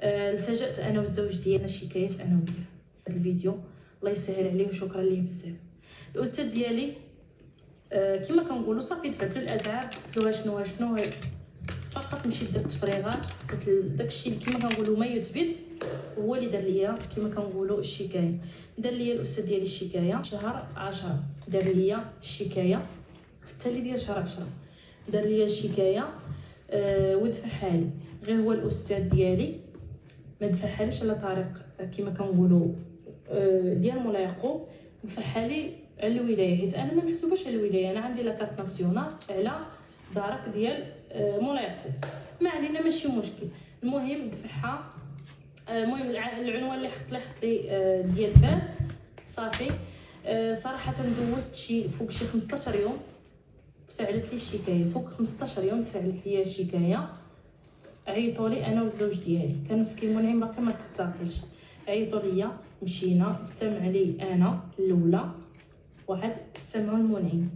التجأت انا والزوج ديالنا شكايات انا وياه. هذا الفيديو الله يسهل عليه وشكرا ليه بزاف. الاستاذ ديالي كما كنقولوا صافي دفعت له الاتعاب، قلت له شنو فقط مشيت درت تفريغات، قلت داكشي اللي كما كنقولوا ما يثبت هو اللي دار ليا كما كنقولوا الشكايه. دار ليا الاستاذ ديالي الشكايه شهر 10، دار ليا الشكايه في التالي ديال شهر 10 دار ليا الشكايه ودفعها لي. غير هو الاستاذ ديالي ما دفعهاليش على طريق كما كنقولوا ديال مولاي يعقوب، دفعها لي على الولايه، حيت انا ما محسوباش على الولايه، انا عندي لاكارت ناسيونال على دارك ديال مولاي يعقوب. ما علينا ماشي مشكل. المهم دفعها. المهم العنوان اللي حط لي ديال فاس صافي. صراحه دوزت فوق شي 15 يوم تفعلت لي الشكايه، فوق 15 يوم تفعلت لي الشكايه. عيطوا لي انا والزوج ديالي، كان مسكين منعم باقي ما تتعاقلش. عيطوا لي، مشينا استمع لي انا الاولى، واحد استمعوا المنعم.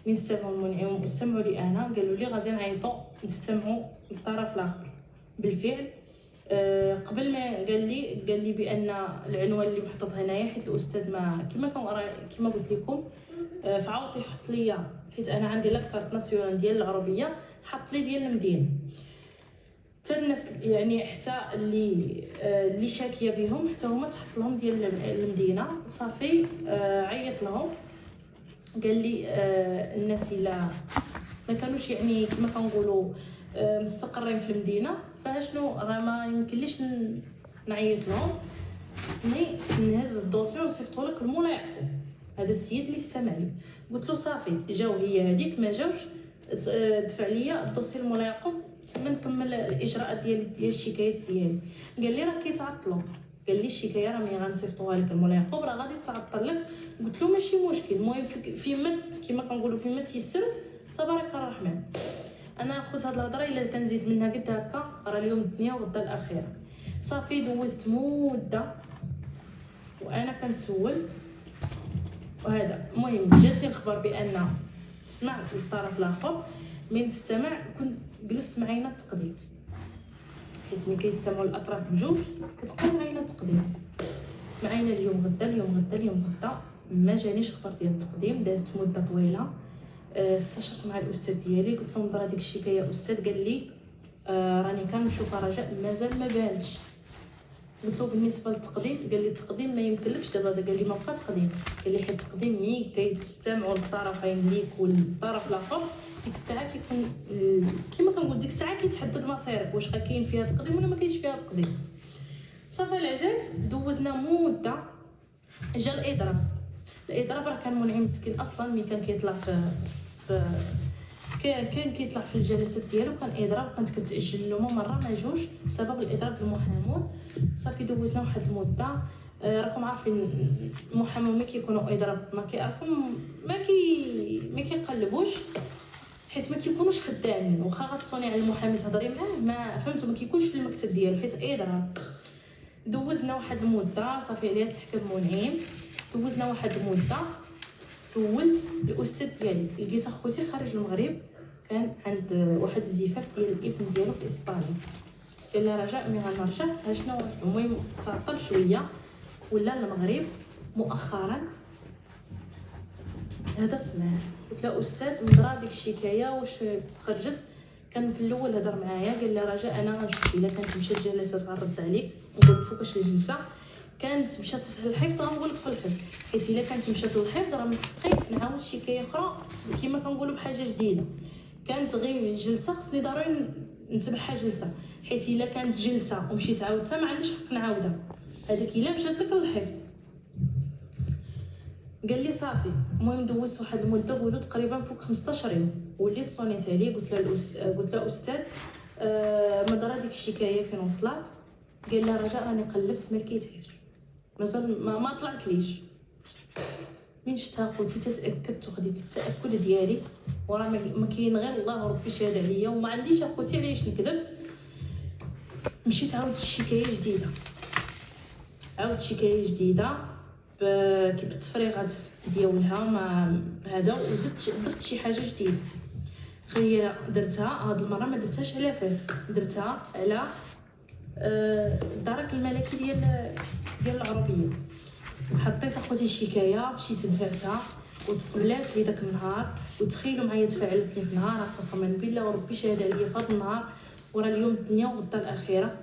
من استمعوا المنعم واستمعوا لي انا، قالوا لي غادي نعيطوا نستمعوا للطرف الاخر. بالفعل قبل ما قال لي بان العنوان اللي محطوط هنايا، حيت الاستاذ ما كما قلت لكم فعاود يحط لي، حيت انا عندي لاكارت ناسيونال ديال العربيه، حط لي ديال المدينه. حتى الناس يعني حتى اللي شاكيه بهم حتى هما تحط لهم ديال المدينه. صافي عيط لهم، قال لي الناس الا ما كانوش يعني كما كنقولوا مستقرين في المدينه، فاشنو راه ما يمكنليش نعيط لهم، خصني نهز الدوسي ونصيفطو لك لمولاي يعقوب. هذا السيد اللي استمع لي قلت له صافي جاو، هي هذيك ما جاوش، دفع لي الدوسي لمولاي يعقوب تما نكمل الاجراءات ديال الشكايات ديالي. قال لي راه كيتعطلوا، قال لي الشكايه راه ملي غنصيفطوها لك لمولاي يعقوب راه غادي تعطل لك. قلت له ماشي مشكل، المهم فيما كما كنقولوا فيما تيسرت تبارك الرحمن. انا خوت هاد الهضره الا كنزيد منها قد هكا راه اليوم الدنيا وغدا الاخره. صافي دوزت مده وانا كنسول وهذا. المهم جاتني الخبر بان تسمع الطرف الاخر. من تستمع كنت جلست معاينا التقديم، حيت ملي كيستمعوا الاطراف بجوج كتكون معاينا التقديم. معاينا اليوم غدا ما جانيش خبر ديال التقديم. دازت مده طويله. استشرت مع الاستاذ ديالي، قلت له نظرا ديك الشكايه استاذ، قال لي راني كنشوف رجاء مازال ما بانش. قلت له بالنسبه للتقديم، قال لي التقديم ما يمكنلكش دابا. قال لي ما بقى تقديم، قال لي حيت التقديم ملي كيتستمعوا الطرفين ليك والطرف الاخر ديك الساعه كيكون كما كنقول ديك الساعه كيتحدد مصيرك، واش كاين فيها تقديم ولا ما كاينش فيها تقديم. صافي العزاز دوزنا مده، جا الاضراب راه كان منعم مسكين اصلا ملي كان كيطلع في كان كيطلع في الجلسات ديالو كان اضراب، كانت كتاجل له مره ما جوج بسبب الاضراب المحامون. صافي دوزنا واحد المده. راكم عارفين المحامون ملي كيكونوا اضراب ما كيقلبوش، حيت ما كيكونوش خدامين. واخا غتصوني على المحامي تهضري معاه ما فهمتوا، ما كيكونش في المكتب ديالو حيت اضراب. دوزنا واحد المده صافي عليها تحكم منعم. دوزنا واحد المده، سولت الاستاذ ديالي، لقيت اخوتي خارج المغرب كان عند واحد الزفاف ديال الابن ديالو في اسبانيا. قال لي رجاء ملي غنرجع شنو. المهم تعطل شويه ولا المغرب. مؤخرا هضرت معاه، قلت له استاذ نظرا ديك الشكايه واش خرجت. كان في الاول هضر معايا، قال لي رجاء انا غنشوف الا كانت مشات جلسات غنرد عليك نقول فوقاش الجلسه. كانت مشات في الحفظ غنقول لك في الحفظ، حيت الا كانت مشات للحفظ راه من حقي نعاود شكايه اخرى كما كنقولوا بحاجه جديده. كانت غير جلسه خصني ضروري نتبعها جلسه، حيت الا كانت جلسه ومشيت عاودتها ما عنديش حق نعاودها. هذيك الا مشات لك للحفظ. قال لي صافي. المهم دوزت واحد المده، قولوا تقريبا فوق 15 يوم. وليت صونيت عليه قلت له استاذ ما درا ديك الشكايه فين وصلت. قال لي رجاء راني قلبت ما لقيتهاش، مازال ما طلعتليش. من شفتها خوتي تتاكدت وخديت التاكد ديالي، وراه ما كاين غير الله وربي شهاد عليا وما عنديش اخوتي علاش نكذب. مشيت عاودت شكايه جديده بالتفريغات ديالها ما هذا، وزدت ضفت شي حاجه جديده. هي درتها هاد المره ما درتهاش على فاس، درتها على الدرك الملكي ديال العربيه. حطيت اخوتي الشكايه، مشيت دفعتها وتقبلات لي داك النهار. وتخيلوا معايا تفاعلت لي في نهار، قسما بالله وربي شهد عليا في هذا النهار، ورا اليوم الدنيا وغدا الاخره.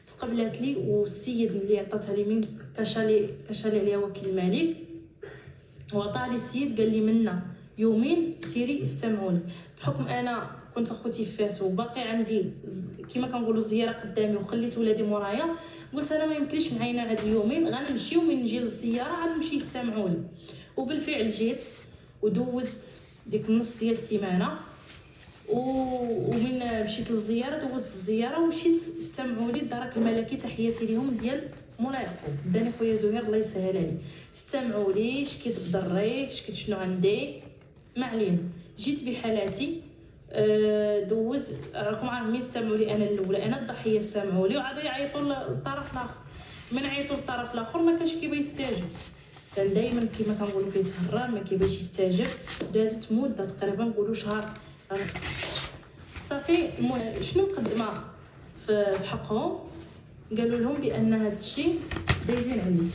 تقبلات لي، والسيد اللي عطاتها لي من كشالي عليها وكيل الملك، وعطاها لي السيد قال لي منا يومين سيري استمعوا لي. بحكم انا كنت اخوتي في فاس وباقي عندي كيما كنقولوا الزياره قدامي وخليت ولادي مورايا، قلت انا ما يمكنليش معاينا هاد اليومين، غنمشي ومن نجي للزياره غنمشي يستمعوا لي. وبالفعل جيت ودوزت ديك النص ديال السيمانه، ومن مشيت للزياره دوزت الزياره ومشيت استمعوا لي الدرك الملكي. تحياتي ليهم ديال مولاي يعقوب، داني خويا زهير الله يسهل عليه. استمعوا لي، شكيت بدري، شكيت شنو عندي، ما علينا. جيت بحالاتي، دوز راكم عارفين استمعوا لي انا الاولى، انا الضحيه. استمعوا لي وعاد يعيطوا للطرف الاخر، من عيطوا للطرف الاخر ما كانش كيبغي يستاجب، كان دائما كيما كنقولوا كيتهرب، ما كيبغيش يستاجب. دازت مده تقريبا نقولوا شهر صافي. شنو مقدمه في حقهم؟ قالوا لهم بان هذا الشيء دايزين عليه.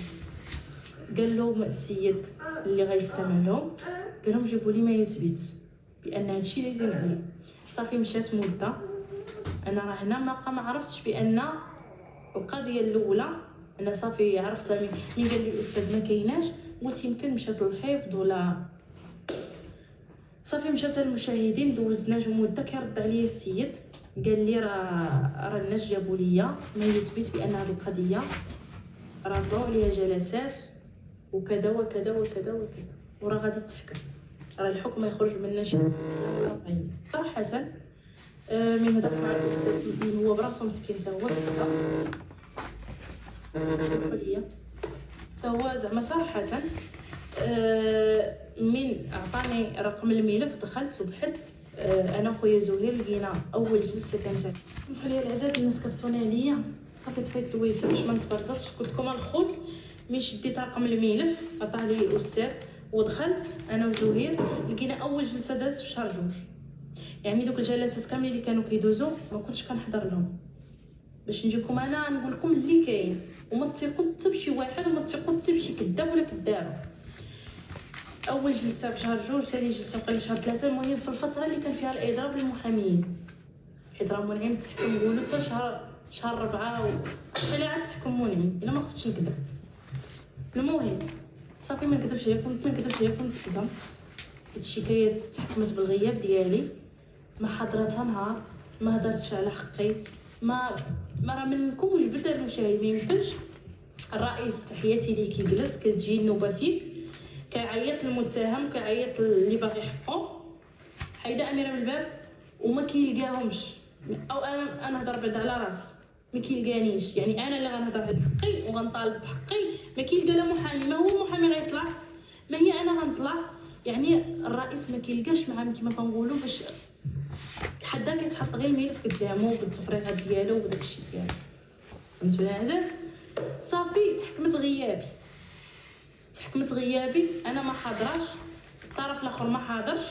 قال لهم السيد اللي غيستمع لهم، قال لهم جيبوا لي ما يثبت بان هذا الشيء دايزين عليه. صافي مشات مده، انا راه هنا ما عرفتش بان القضيه الاولى. انا صافي عرفتها من قال لي الاستاذ ما كايناش، قلت يمكن مشات للحفظ ولا. صافي مشات المشاهدين، دوزنا مده كيرد عليا السيد، قال لي راه الناس جابوا ليا ما يثبت بان هذه القضيه راه طلعوا عليها جلسات وكذا وكذا وكذا وكذا، وراه غادي تحكم، راه الحكم ما يخرج منه شي واقعي. صراحه من هدرت مع الاستاذ هو براسو مسكين تا هو تسكى، سمحوا لي تا هو زعما صراحه. من عطاني رقم الملف دخلت وبحثت، انا خويا زهير لقينا اول جلسه كانت. سمحوا لي العزاز، الناس كتصوني عليا. صافي طفيت الويفي باش ما نتبرزطش. قلت لكم الخوت ملي شديت رقم الملف عطاه لي الاستاذ ودخلت انا وزهير، لقينا اول جلسه دازت في شهر جوج. يعني دوك الجلسات كاملين اللي كانوا كيدوزوا ما كنتش كنحضر لهم، باش نجيكم انا نقول لكم اللي كاين، وما تثقوا حتى بشي واحد، وما تثقوا حتى بشي كذاب ولا كذابه. اول جلسه في شهر جوج، ثاني جلسه في شهر ثلاثة. المهم في الفتره اللي كان فيها الاضراب للمحاميين، حيت راه منعم تحكم نقولوا حتى شهر 4 ولا عاد تحكم منعم الا ما خفتش نكذب. المهم صافي ما نكذبش عليكم، تصدمت. الشكايه تحكمت بالغياب ديالي، ما حضرتها نهار، ما هضرتش على حقي. ما راه منكم وجبد المشاهد، ما يمكنش الرئيس تحياتي ليه كيجلس كتجي النوبه فيك، كيعيط للمتهم، كيعيط اللي باغي حقه، حيده اميره من الباب وما كيلقاهمش. او انا نهضر بعد على راسي، ما كيلقانيش. يعني انا اللي غنهضر على حقي وغنطالب بحقي، ما كيلقى لا محامي. ما هو المحامي غيطلع، ما هي انا غنطلع. يعني الرئيس ما كيلقاش معاه كيما كنقولوا، باش حدا كيتحط غير الملف قدامه بالتفريغات ديالو وداك الشيء ديالو. فهمتوا يا عزاز؟ صافي تحكمت غيابي، انا ما حاضراش، الطرف الاخر ما حاضرش.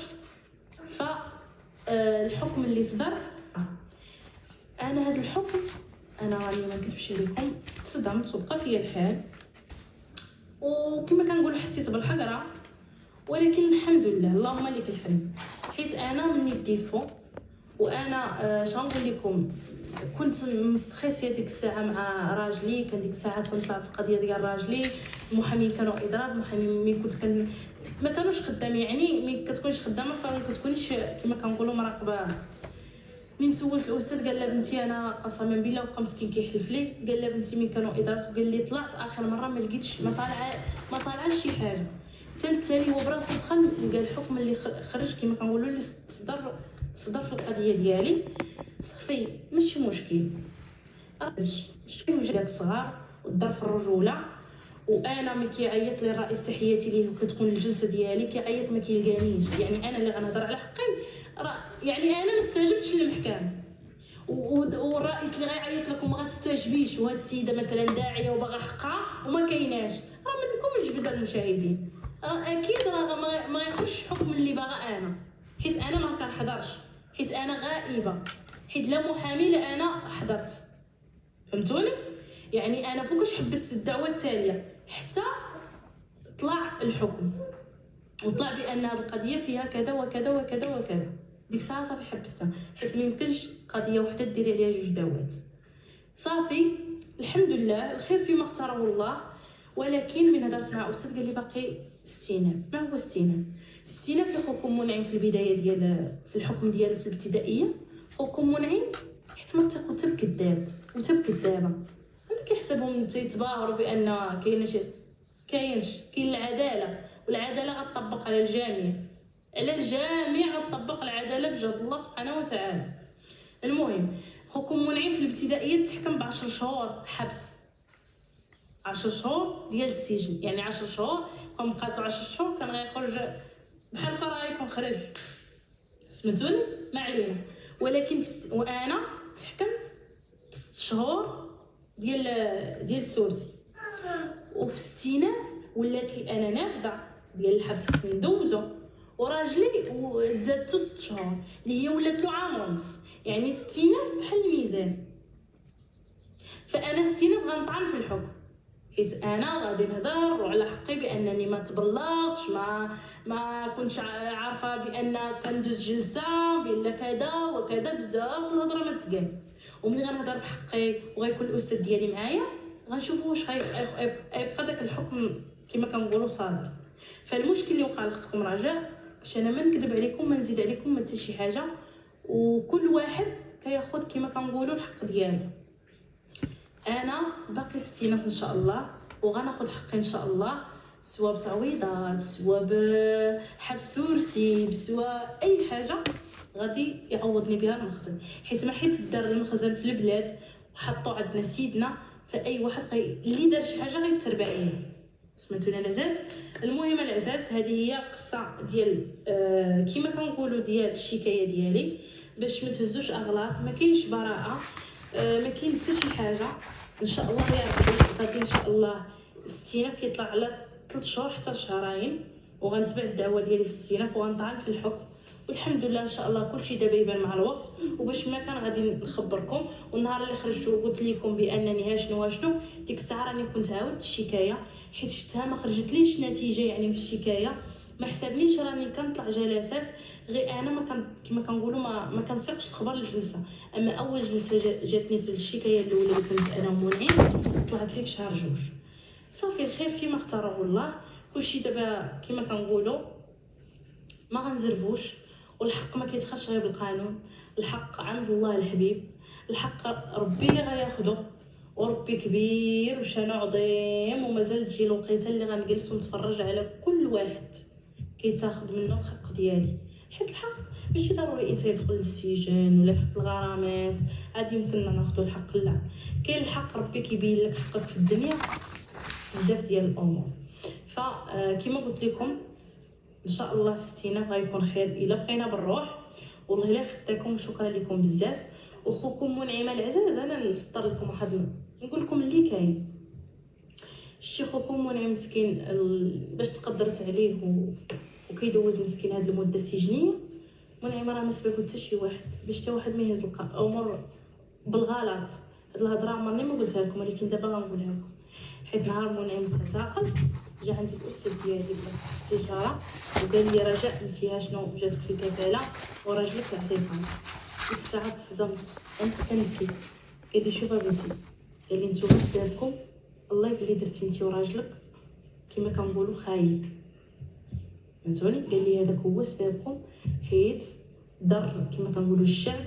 الحكم اللي صدر، انا هذا الحكم انا راني ما نكذبش عليكم تصدمت وبقى فيا الحال، وكما كنقولوا حسيت بالحقره. ولكن الحمد لله، اللهم لك الحمد، حيت انا من الديفو. وانا شنقول لكم، كنت مستخيسيه ديك الساعه مع راجلي. كان ديك الساعه تنطلع في القضيه ديال راجلي، المحامين كانوا اضراب. المحامين ملي كنت ما كانوش خدامين، يعني ملي كتكونيش خدامه فما كتكونيش كما كنقولوا مراقبه. من سولت الاستاذ قال لها بنتي، انا قسما بالله وبقى مسكين كيحلف لي، قال لها بنتي ملي كانوا اضربت، قال لي طلعت اخر مره ما لقيتش، ما طالعاش شي حاجه. تالي هو براسو دخل لقى الحكم اللي خرج كما كنقولوا اللي صدر في القضيه ديالي. صافي ماشي مشكل، شكون وجدات صغار والضرب في الرجوله. وانا ملي كيعيط لي الرئيس تحياتي ليه وكتكون الجلسه ديالي كيعيط ما كيلقانيش، يعني انا اللي غنهضر على حقي، يعني انا ما استجبتش للمحكمه، والرئيس اللي غيعيط لكم ما غتستجبيش، وهاد السيده مثلا داعيه وباغا حقها وما كايناش، راه منكم جبد المشاهدين. اكيد راه ما يخرجش حكم اللي باغا انا، حيت انا ما كنحضرش، حيت انا غائبه، حيت لا محامي لا انا حضرت. فهمتوني؟ يعني انا فوقاش حبست الدعوه التاليه حتى طلع الحكم وطلع بان هذه القضيه فيها كذا وكذا وكذا وكذا. ديك الساعه صافي حبستها، حيت ما يمكنش قضيه وحده ديري عليها جوج دعوات. صافي الحمد لله الخير فيما اختاره الله. ولكن من هضرت مع استاذ قال لي باقي استئناف. ما هو استئناف؟ استئناف اللي خوكم منعم في البدايه ديال في الحكم ديالو في الابتدائيه، خوكم منعم حيت ما تاخذ حتى بكذاب وحتى بكذابه. هذا كيحسبهم تيتظاهروا بان كاين العداله، والعداله غتطبق على الجميع، على الجميع غتطبق العداله بجهد الله سبحانه وتعالى. المهم خوكم منعم في الابتدائيه تحكم ب10 شهور حبس، 10 شهور ديال السجن. يعني 10 شهور كون بقاتلو 10 شهور كان غيخرج بحال كرا يكون خرج. سمعتوني؟ ما علينا. ولكن وانا تحكمت ب6 شهور ديال السورسي، وفي استئناف ولات لي انا نافذه ديال الحبس خصني ندوزو، وراجلي وزادتو 6 شهور اللي هي ولات له عام ونص. يعني استئناف بحال الميزان. فانا استئناف غنطعن في الحكم حيت انا غادي نهضر وعلى حقي بانني ما تبلغتش، ما كنتش عارفه بان كندوز جلسه بان كذا وكذا. بزاف الهضره ما تقال. وملي غنهضر بحقي وغيكون الاستاذ ديالي معايا غنشوفوا واش غيبقى داك الحكم كما كنقولوا صادر. فالمشكل اللي وقع لاختكم رجاء باش انا ما نكذب عليكم ما نزيد عليكم ما حتى شي حاجه، وكل واحد كياخذ كما كنقولوا الحق ديالو. انا باقي استئناف ان شاء الله وغناخذ حقي ان شاء الله، سواء بتعويضات سواء بحبس سورسي سواء اي حاجه غادي يعوضني بها المخزن. حيت ما حيت دار المخزن في البلاد وحطوا عندنا سيدنا، فاي واحد اللي دار شي حاجه غيتربع عليه. سمعتوني العزاز؟ المهم العزاز هذه هي قصه ديال كما كنقولوا ديال الشكايه ديالي، باش ما تهزوش اغلاط. ما كاينش براءه، ما كاين حتى شي حاجه. ان شاء الله يا ربي غادي ان شاء الله الاستئناف كيطلع على 3 شهور حتى شهرين، وغنتبع الدعوه ديالي في الاستئناف وغنطعن في الحكم. والحمد لله ان شاء الله كلشي دابا يبان مع الوقت. وباش ما كان غادي نخبركم، والنهار اللي خرجت وقلت لكم بانني هاشنو ديك الساعه راني كنت عاودت الشكايه حيت شفتها ما خرجتليش نتيجه. يعني في الشكايه ما حسبنيش راني كنطلع جلسات، غير انا ما كان كما كنقولوا ما كنسيقش الخبر الجلسه. اما اول جلسه جاتني في الشكايه الاولى اللي كنت انا ومنعم طلعت لي في شهر 2. صافي الخير فيما اختاره الله. كلشي دابا كما كنقولوا ما غنزربوش، والحق ما كيتخش غير بالقانون. الحق عند الله الحبيب، الحق ربي اللي غياخذو، وربي كبير وشانو عظيم. ومازال تجي الوقيته اللي غنجلس ونتفرج على كل واحد كيتاخذ منه الحق ديالي. حيت الحق ماشي ضروري الانسان يدخل للسجن ولا يحط الغرامات عادي يمكننا ناخذوا الحق. لا، كاين الحق ربي كيبين لك حقك في الدنيا بزاف ديال الامور. فكما قلت لكم ان شاء الله في استئناف غيكون خير الا بقينا بالروح. والله الا خداكم وشكرا لكم بزاف. وخوكم منعمه العزاز انا نسطر لكم واحد نقول لكم اللي كاين. شي خوكم منعم مسكين باش تقدرت عليه وكيدوز مسكين هاد المده السجنيه. منعم راه ما سبب حتى شي واحد باش حتى واحد ما يهز الامور بالغلط. هاد الهضره عمرني ما قلتها لكم ولكن دابا غنقولها لكم. حيت نهار منعم تتعاقل جا عندي الاستاذ ديالي بلاصه الاستشاره وقال لي رجاء انت شنو جاتك في كفاله وراجلك اعتقال. ديك الساعه تصدمت قمت كنبكي. قال لي شوفي بنتي، قال لي نتوما سبابكم الله يبلي درتي انت وراجلك كما كنقولوا خايب. فهمتوني؟ قال لي هذاك هو سبابكم حيت ضر كما كنقولوا الشعب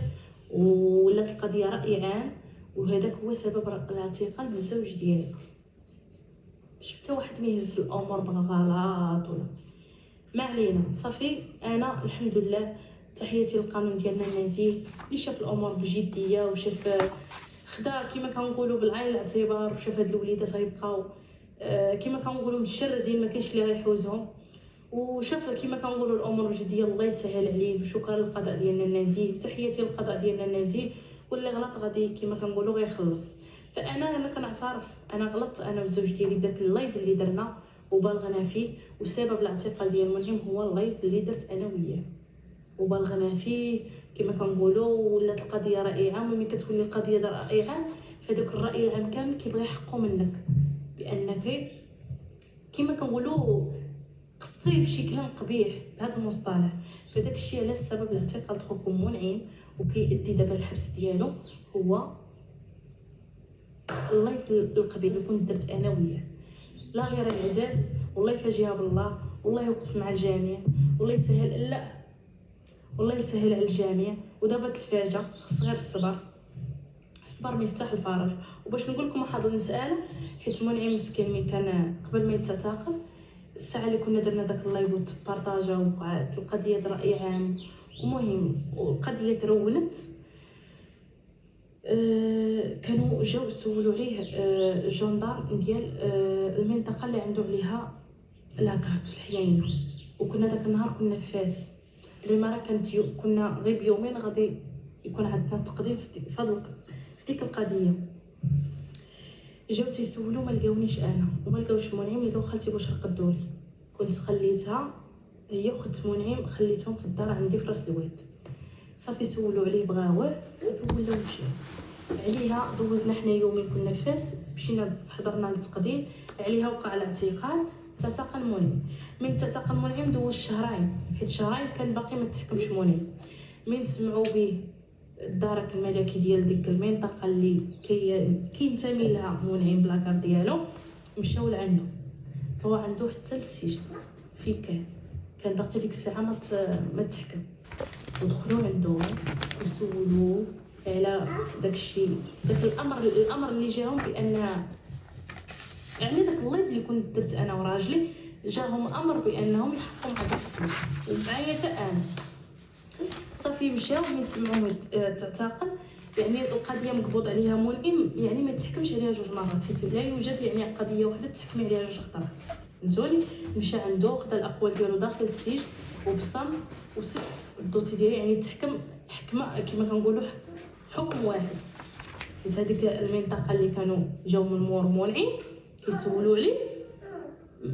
ولات القضيه راي عام، وهذاك هو سبب الاعتقال الزوج ديالك. باش حتى واحد ما يهز الامور بالغلط ولا ما علينا. صافي انا الحمد لله تحياتي للقانون ديالنا النزيه اللي شاف الامور بجديه وشاف خدا كما كنقولوا بالعين الاعتبار، وشاف هاد الوليدات غيبقاو كما كنقولوا مشردين ما كاينش اللي غيحوزهم، وشاف كما كنقولوا الامور بجديه. الله يسهل عليه. وشكرا للقضاء ديالنا النزيه وتحياتي للقضاء ديالنا النزيه. واللي غلط غادي كما كنقولوا غيخلص. فانا كنعترف انا غلطت انا والزوج ديالي بداك اللايف اللي درنا وبالغنا فيه. وسبب الاعتقال ديال منعم هو اللايف اللي درت انا وياه وبالغنا فيه كما كنقولوا. ولات القضيه راي عام، وملي كتولي القضيه راي عام فداك الراي العام كامل كيبغي يحقو منك بانك كما كنقولوا قصتيه بشي كلام قبيح بهذا المصطلح. فداك الشيء على السبب الاعتقال خوكم منعم وكيأدي دابا الحبس ديالو هو الله القبيح اللي كنت درت انا وياه. لا غير العزاز والله يفاجئها بالله والله يوقف مع الجميع والله يسهل. لا والله يسهل على الجميع. ودابا تتفاجا خص غير الصبر مفتاح الفرج. وباش نقول لكم واحد المساله حيت منعم مسكين من كان قبل ما يتعتقل الساعه اللي كنا درنا داك اللايف وتبارطاجا وقعت القضيه راي عام ومهم والقضيه ترونت كانوا جاو سولوا عليه الجندار ديال المنطقه اللي عنده عليها لاكارت في الحياينه. وكنا داك النهار كنا في فاس الاماره كانت كنا غير بيومين غادي يكون عندنا التقديم في ديك القضيه. جاو تيسولوا ما لقاونيش انا وما لقاوش منعم لقاو خالتي بشرى الدوري. كنت خليتها هي وخت منعم خليتهم في الدار عندي في راس الواد. صافي سولوا عليه بغاوه صافي ولاو مشاو عليها. دوزنا حنا يومين كنا فاس مشينا حضرنا للتقديم عليها وقع الاعتقال. تعتقل منعم. من تعتقل منعم دوز شهرين حيت شهرين كان باقي ما تحكمش منعم. من سمعوا به الدرك الملكي ديال ديك المنطقه اللي كينتمي لها منعم بلاكار ديالو مشاو لعندو طلعوا عنده حتى للسجن فين كان باقي ديك الساعه ما تحكم. ودخلوا عنده وسولوه على داكشي داك الامر اللي جاهم بان يعني داك اللايف اللي كنت درت انا وراجلي جاهم امر بانهم يحققوا مع داك السيد ومعايا حتى انا. صافي مشاو من سمعوا تعتقل يعني القضيه مقبوض عليها منعم يعني ما تحكمش عليها جوج مرات حيت لا يوجد يعني قضيه واحده تحكم عليها جوج خطرات. فهمتوني. مشى عنده خدا الاقوال ديالو داخل السجن وبصم وسد الدوسي ديالو يعني تحكم حكمه كما كنقولوا حكم واحد. حيت هذيك المنطقه اللي كانوا جاو من مور منعم كيسولوا عليه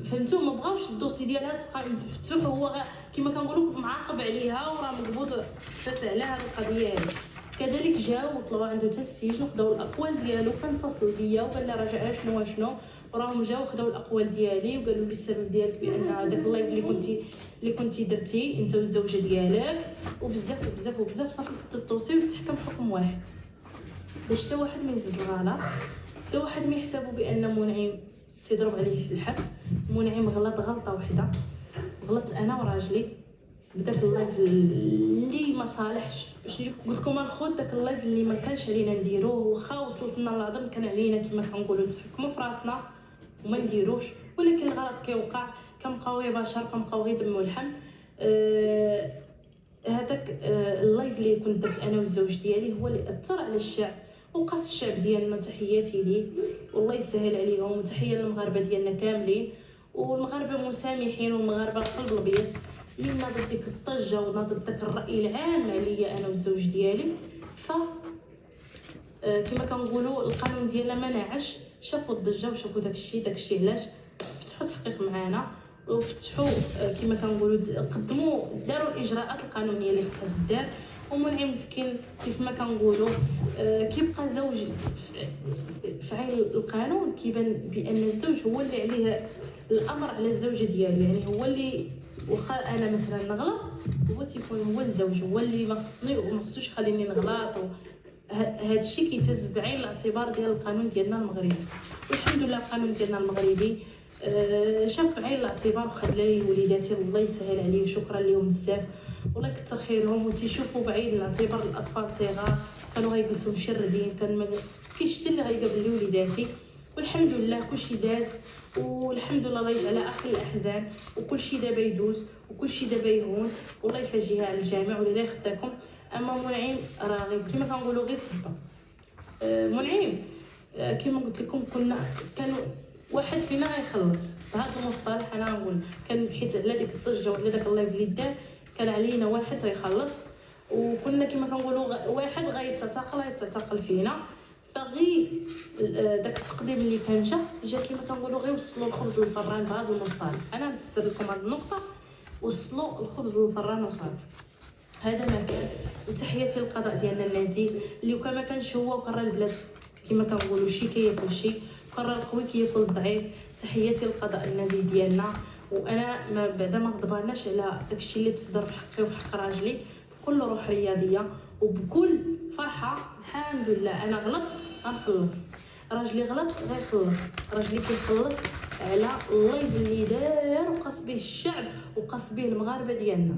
فهمتوا ما بغاوش الدوسي ديالها تبقى مفتوح هو كما كنقولوا معاقب عليها وراه مقبوض فاس على هذه القضيه هذه. كذلك جاو وطلعوا عنده حتى السجن وخداو الاقوال ديالو. كان اتصل بيا وقال لي راه جا شنو وراهم جاو خداو الاقوال ديالي وقالوا لي السبب ديالك بان هذاك اللايف اللي كنتي درتي انت والزوجه ديالك وبزاف وبزاف وبزاف. صافي سد الدوسي وتحكم حكم واحد باش حتى واحد ما يزيد الغلط حتى واحد ما يحسبوا بان منعم تيضرب عليه الحبس. منعم غلط غلطه واحده غلطت انا وراجلي بداك اللايف اللي ما صالحش. باش نجيب قلت لكم الخوت داك اللايف اللي ما كانش علينا نديروه واخا وصلت لنا العظم كان علينا كما كنقولوا نسحكموا في راسنا وما نديروش. ولكن الغلط كيوقع كنبقاو غير بشر كنبقاو غير دم ولحم. هذاك اللايف اللي كنت درت انا والزوج ديالي هو اللي اثر على الشعب وقص الشعب ديالنا. تحياتي ليه والله يسهل عليهم وتحيه للمغاربه ديالنا كاملين والمغاربه مسامحين والمغاربه القلب الابيض اللي ناضت ديك الضجه وناضت داك الراي العام عليا انا والزوج ديالي. ف كما كنقولوا القانون ديالنا ما ناعش. شافوا الضجه وشافوا داكشي علاش فتحوا تحقيق معنا وفتحوا كما كنقولوا قدموا داروا الاجراءات القانونيه اللي خصها تدار. ومنعم مسكين كيف ما كنقولوا كيبقى زوج في عين القانون كيبان بان الزوج هو اللي عليه الامر على الزوجه ديالو. يعني هو اللي واخا انا مثلا نغلط هو تيكون هو الزوج هو اللي ما خصوش يخليني نغلط. هذا الشيء كيتهز بعين الاعتبار ديال القانون ديالنا المغربي. والحمد لله القانون ديالنا المغربي شاف بعين الاعتبار وخلى لي وليداتي الله يسهل عليه شكرا لهم بزاف والله يكثر خيرهم. وتيشوفوا بعين الاعتبار الاطفال صغار كانوا غيجلسوا مشردين كان ما كاينش حتى اللي غيقابل لي وليداتي. والحمد لله كلشي داز والحمد لله الله يجعل اخر الاحزان وكلشي دابا يدوز وكلشي دابا يهون والله يفاجئها على الجميع ولا يخداكم. اما منعم راه غير كما كنقولوا غير صبه. منعم كما قلت لكم كان واحد فينا غيخلص بهذا المصطلح. انا نقول كان حيت على ديك الضجه ولا داك اللايف اللي دار كان علينا واحد غيخلص وكنا كما كنقولوا واحد غيتعتقل فينا. فغي داك التقديم اللي كان جا كما كنقولوا غير وصلوا الخبز للفران بهذا المصطلح. انا نفسر لكم هذه النقطه وصلوا الخبز للفران وصافي هذا ما كان. وتحياتي للقضاء ديالنا النزيه اللي كما كانش هو وكرر البلاد كما كنقولوا شي كياكل شي، قرر القوي كياكل الضعيف. تحياتي للقضاء النازي ديالنا، وانا ما بعدا ما غضباناش على داكشي اللي تصدر في حقي وفي حق راجلي بكل روح رياضيه وبكل فرحه. الحمد لله انا غلطت غنخلص، راجلي غلط غيخلص، راجلي كيخلص على اللايف اللي دار وقاس به الشعب وقاس به المغاربه ديالنا.